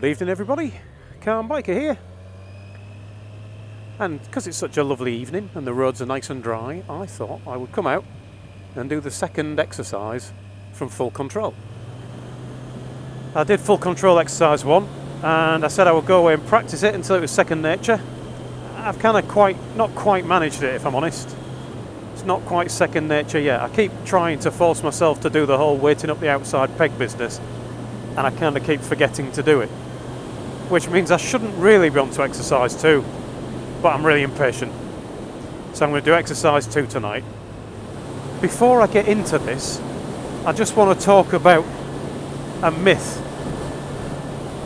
evening everybody, Calm Biker here. And because it's such a lovely evening and the roads are nice and dry, I thought I would come out and do the second exercise from Full Control. I did Full Control exercise 1 and I said I would go away and practice it until it was second nature. I've kind of not quite managed it, if I'm honest. It's not quite second nature yet. I keep trying to force myself to do the whole waiting up the outside peg business, and I kind of keep forgetting to do it, which means I shouldn't really be on to exercise 2, but I'm really impatient. So I'm going to do exercise 2 tonight. Before I get into this, I just want to talk about a myth.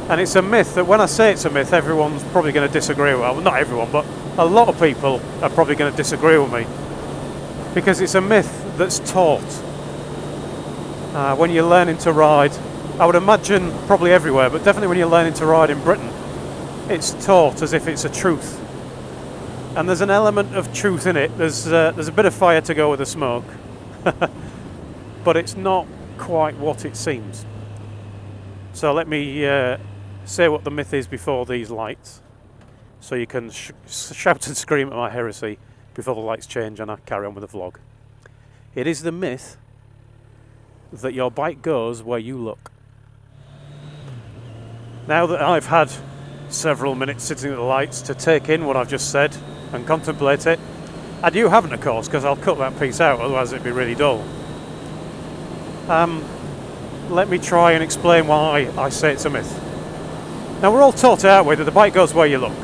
And it's a myth that when I say it's a myth, everyone's probably going to disagree with. Well, not everyone, but a lot of people are probably going to disagree with me. Because it's a myth that's taught. When you're learning to ride, I would imagine probably everywhere, but definitely when you're learning to ride in Britain, it's taught as if it's a truth. And there's an element of truth in it. There's a bit of fire to go with the smoke. But it's not quite what it seems. So let me say what the myth is before these lights, so you can shout and scream at my heresy before the lights change and I carry on with the vlog. It is the myth that your bike goes where you look. Now that I've had several minutes sitting at the lights to take in what I've just said and contemplate it, and you haven't, of course, because I'll cut that piece out, otherwise it'd be really dull. Let me try and explain why I say it's a myth. Now, we're all taught, aren't we, that the bike goes where you look.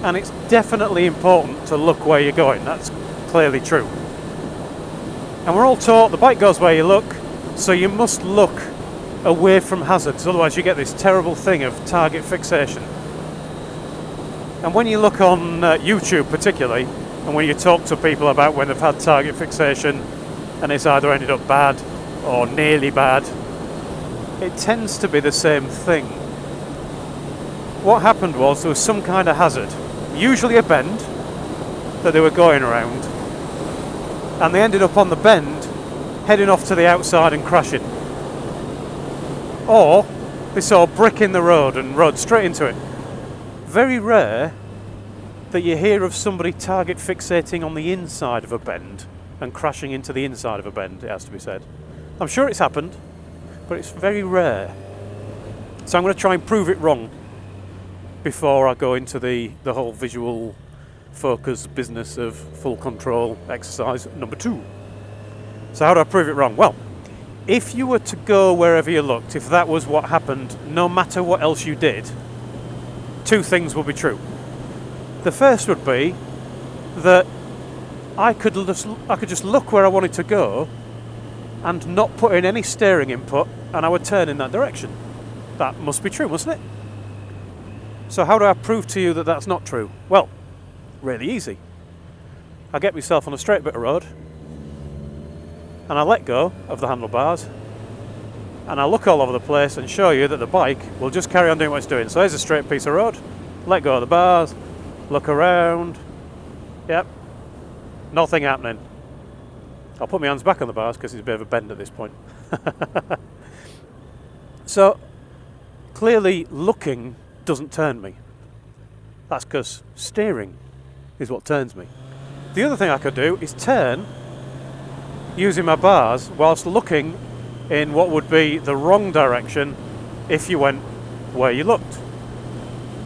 And it's definitely important to look where you're going. That's clearly true. And we're all taught the bike goes where you look, so you must look away from hazards. Otherwise you get this terrible thing of target fixation. And when you look on YouTube particularly, and when you talk to people about when they've had target fixation and it's either ended up bad or nearly bad, it tends to be the same thing. What happened was there was some kind of hazard, usually a bend, that they were going around, and they ended up on the bend heading off to the outside and crashing. Or they saw a brick in the road and rode straight into it. Very rare that you hear of somebody target fixating on the inside of a bend and crashing into the inside of a bend, it has to be said. I'm sure it's happened, but it's very rare. So I'm going to try and prove it wrong before I go into the whole visual focus business of Full Control exercise number 2. So how do I prove it wrong? Well, if you were to go wherever you looked, if that was what happened, no matter what else you did, 2 things would be true. The first would be that I could just look where I wanted to go and not put in any steering input, and I would turn in that direction. That must be true, mustn't it? So how do I prove to you that that's not true? Well, really easy. I get myself on a straight bit of road and I let go of the handlebars and I look all over the place and show you that the bike will just carry on doing what it's doing. So here's a straight piece of road, let go of the bars, look around, yep, nothing happening. I'll put my hands back on the bars because it's a bit of a bend at this point. So clearly looking doesn't turn me. That's because steering is what turns me. The other thing I could do is turn using my bars whilst looking in what would be the wrong direction if you went where you looked.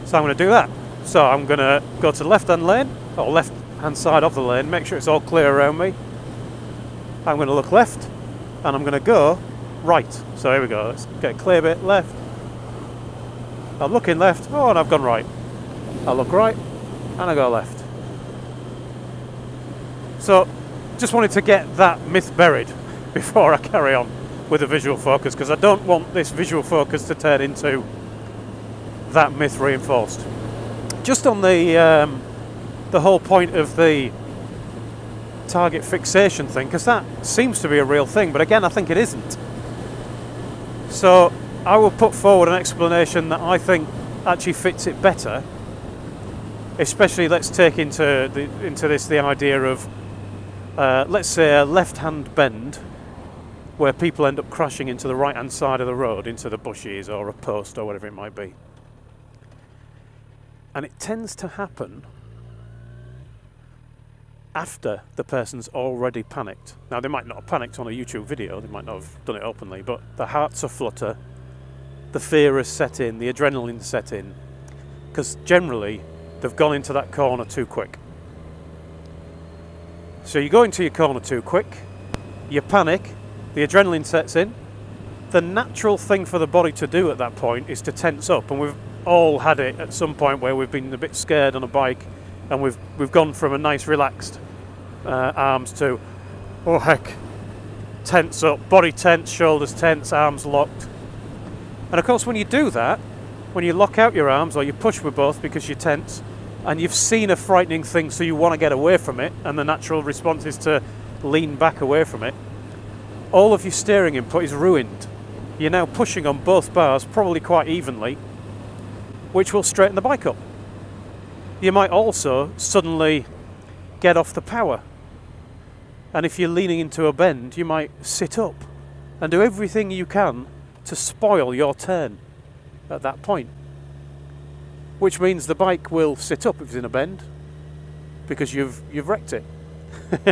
So I'm going to do that. So I'm going to go to the left hand lane, or left hand side of the lane, make sure it's all clear around me. I'm going to look left and I'm going to go right. So here we go, let's get a clear bit left. I'm looking left, oh, and I've gone right. I look right, and I go left. So, just wanted to get that myth buried before I carry on with the visual focus, because I don't want this visual focus to turn into that myth reinforced. Just on the whole point of the target fixation thing, because that seems to be a real thing, but again, I think it isn't. So, I will put forward an explanation that I think actually fits it better. Especially, let's take into this the idea of, let's say, a left-hand bend where people end up crashing into the right-hand side of the road, into the bushes or a post or whatever it might be. And it tends to happen after the person's already panicked. Now, they might not have panicked on a YouTube video, they might not have done it openly, but the heart's aflutter, the fear has set in, the adrenaline set in, because generally they've gone into that corner too quick. So you go into your corner too quick, you panic, the adrenaline sets in. The natural thing for the body to do at that point is to tense up, and we've all had it at some point where we've been a bit scared on a bike and we've gone from a nice relaxed arms to, oh heck, tense up, body tense, shoulders tense, arms locked. And of course when you do that, when you lock out your arms or you push with both because you're tense and you've seen a frightening thing so you want to get away from it, and the natural response is to lean back away from it, all of your steering input is ruined. You're now pushing on both bars probably quite evenly, which will straighten the bike up. You might also suddenly get off the power, and if you're leaning into a bend you might sit up and do everything you can to spoil your turn at that point, which means the bike will sit up if it's in a bend because you've wrecked it.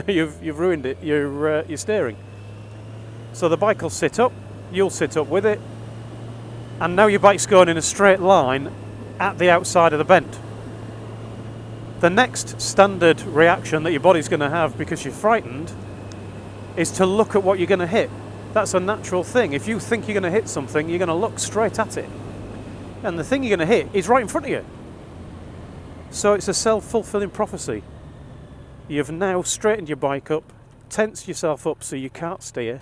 you've ruined it, your steering. So the bike will sit up, you'll sit up with it, and now your bike's going in a straight line at the outside of the bend. The next standard reaction that your body's going to have because you're frightened is to look at what you're going to hit. That's a natural thing. If you think you're going to hit something, you're going to look straight at it. And the thing you're going to hit is right in front of you. So it's a self-fulfilling prophecy. You've now straightened your bike up, tensed yourself up so you can't steer,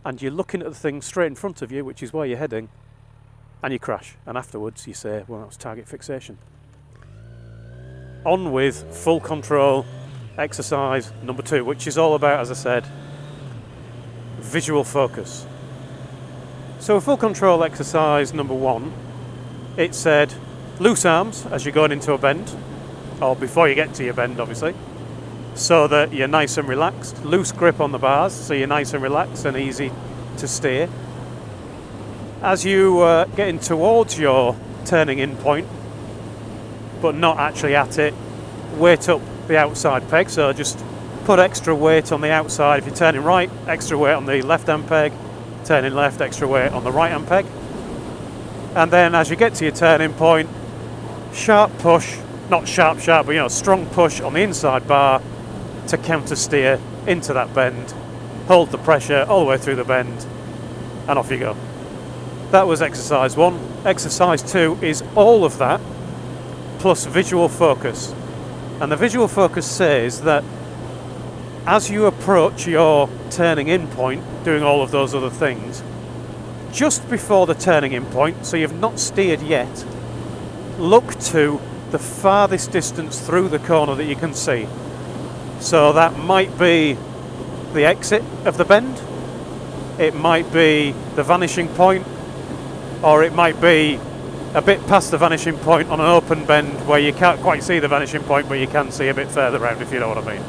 and you're looking at the thing straight in front of you, which is where you're heading, and you crash. And afterwards you say, well, that was target fixation. On with full control exercise number 2, which is all about, as I said, visual focus. So full control exercise number 1, it said loose arms as you're going into a bend, or before you get to your bend obviously, so that you're nice and relaxed. Loose grip on the bars so you're nice and relaxed and easy to steer. As you get in towards your turning in point, but not actually at it, weight up the outside peg, so just put extra weight on the outside. If you're turning right, extra weight on the left hand peg, turning left, extra weight on the right hand peg. And then as you get to your turning point, sharp push, not sharp, but strong push on the inside bar to counter steer into that bend, hold the pressure all the way through the bend, and off you go. That was exercise 1. Exercise 2 is all of that plus visual focus. And the visual focus says that as you approach your turning in point, doing all of those other things, just before the turning in point, so you've not steered yet, look to the farthest distance through the corner that you can see. So that might be the exit of the bend, it might be the vanishing point, or it might be a bit past the vanishing point on an open bend where you can't quite see the vanishing point, but you can see a bit further out, if you know what I mean.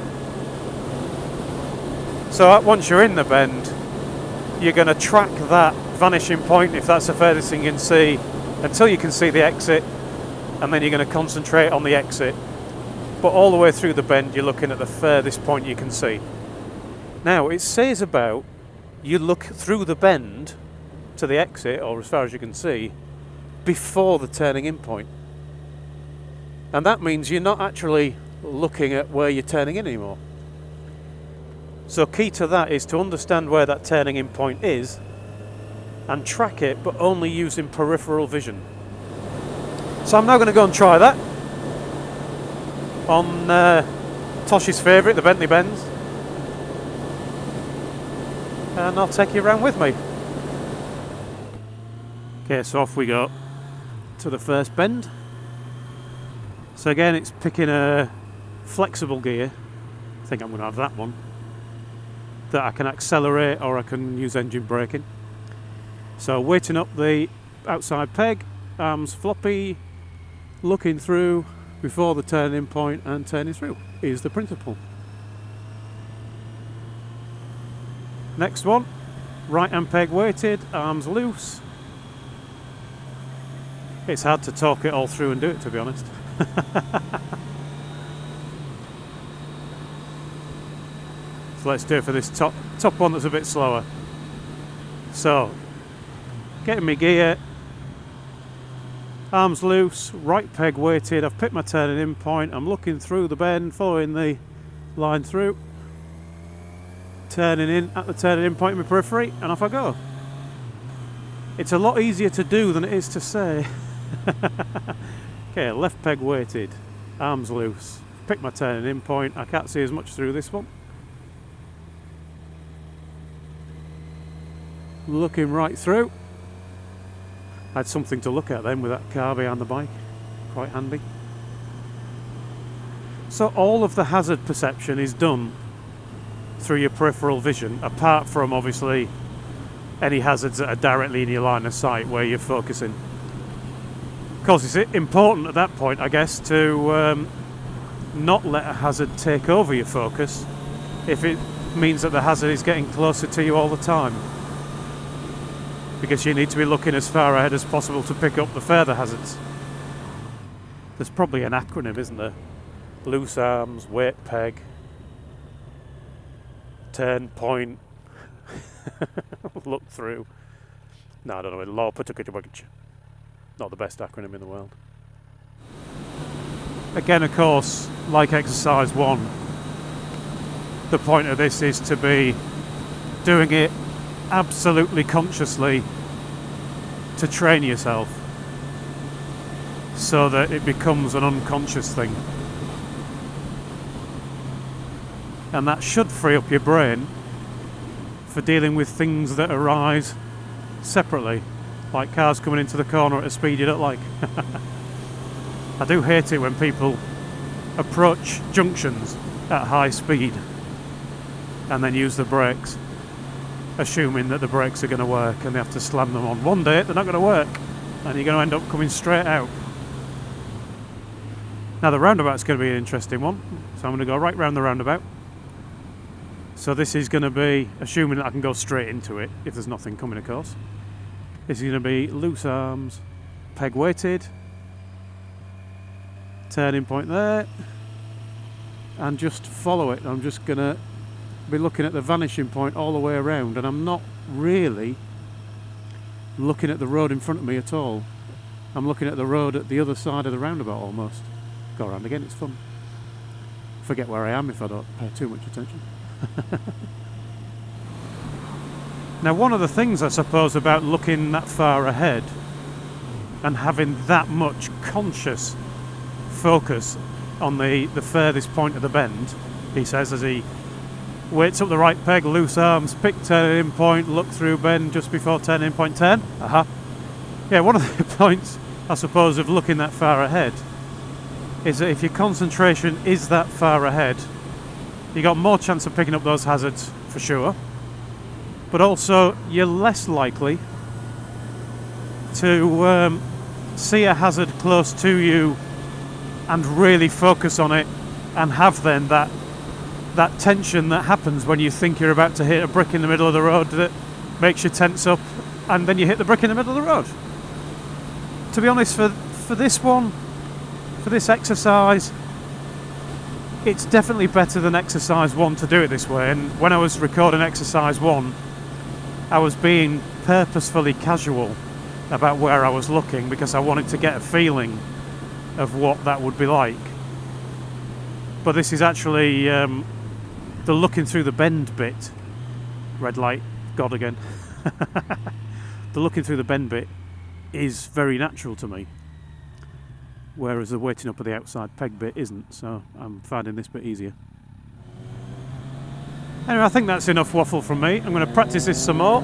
So once you're in the bend, you're going to track that vanishing point, if that's the furthest thing you can see, until you can see the exit, and then you're going to concentrate on the exit. But all the way through the bend, you're looking at the furthest point you can see. Now, it says about you look through the bend to the exit, or as far as you can see, before the turning in point. And that means you're not actually looking at where you're turning in anymore. So key to that is to understand where that turning in point is and track it, but only using peripheral vision. So I'm now going to go and try that on Tosh's favourite, the Bentley Benz, and I'll take you around with me. Okay, so off we go to the first bend. So again, it's picking a flexible gear. I think I'm going to have that one, that I can accelerate or I can use engine braking. So weighting up the outside peg, arms floppy, looking through before the turning point and turning through is the principle. Next one, right hand peg weighted, arms loose. It's hard to talk it all through and do it, to be honest. So let's do it for this top one that's a bit slower. So, getting my gear, arms loose, right peg weighted, I've picked my turning in point, I'm looking through the bend, following the line through, turning in at the turning in point in my periphery, and off I go. It's a lot easier to do than it is to say. Okay, left peg weighted, arms loose, pick my turning in point, I can't see as much through this one. Looking right through. I had something to look at then with that car behind the bike, quite handy. So all of the hazard perception is done through your peripheral vision, apart from obviously any hazards that are directly in your line of sight where you're focusing. Of course, it's important at that point, I guess, to not let a hazard take over your focus if it means that the hazard is getting closer to you all the time, because you need to be looking as far ahead as possible to pick up the further hazards. There's probably an acronym, isn't there? Loose arms, weight peg, turn point, look through. No, I don't know. Law Patukajawagach. Not the best acronym in the world. Again, of course, like exercise 1, the point of this is to be doing it absolutely consciously to train yourself so that it becomes an unconscious thing. And that should free up your brain for dealing with things that arise separately, like cars coming into the corner at a speed you don't like. I do hate it when people approach junctions at high speed and then use the brakes, assuming that the brakes are going to work, and they have to slam them on. One day they're not going to work and you're going to end up coming straight out. Now the roundabout's going to be an interesting one, so I'm going to go right round the roundabout. So this is going to be, assuming that I can go straight into it if there's nothing coming, of course. This is going to be loose arms, peg weighted, turning point there, and just follow it. I'm just going to be looking at the vanishing point all the way around, and I'm not really looking at the road in front of me at all. I'm looking at the road at the other side of the roundabout almost. Go around again, it's fun. Forget where I am if I don't pay too much attention. Now, one of the things I suppose about looking that far ahead and having that much conscious focus on the furthest point of the bend, he says as he weights up the right peg, loose arms, pick turning in point, look through bend just before turning in point 10. Yeah, one of the points I suppose of looking that far ahead is that if your concentration is that far ahead, you got more chance of picking up those hazards for sure, but also you're less likely to see a hazard close to you and really focus on it and have then that tension that happens when you think you're about to hit a brick in the middle of the road that makes you tense up, and then you hit the brick in the middle of the road. To be honest, for this one, for this exercise, it's definitely better than exercise 1 to do it this way. And when I was recording exercise 1, I was being purposefully casual about where I was looking because I wanted to get a feeling of what that would be like. But this is actually the looking through the bend bit. Red light, God again. The looking through the bend bit is very natural to me, whereas the weighting up of the outside peg bit isn't, so I'm finding this bit easier. Anyway, I think that's enough waffle from me. I'm going to practice this some more.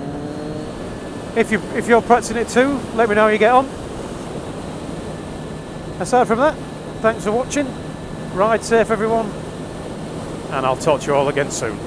If you're practicing it too, let me know how you get on. Aside from that, thanks for watching. Ride safe, everyone, and I'll talk to you all again soon.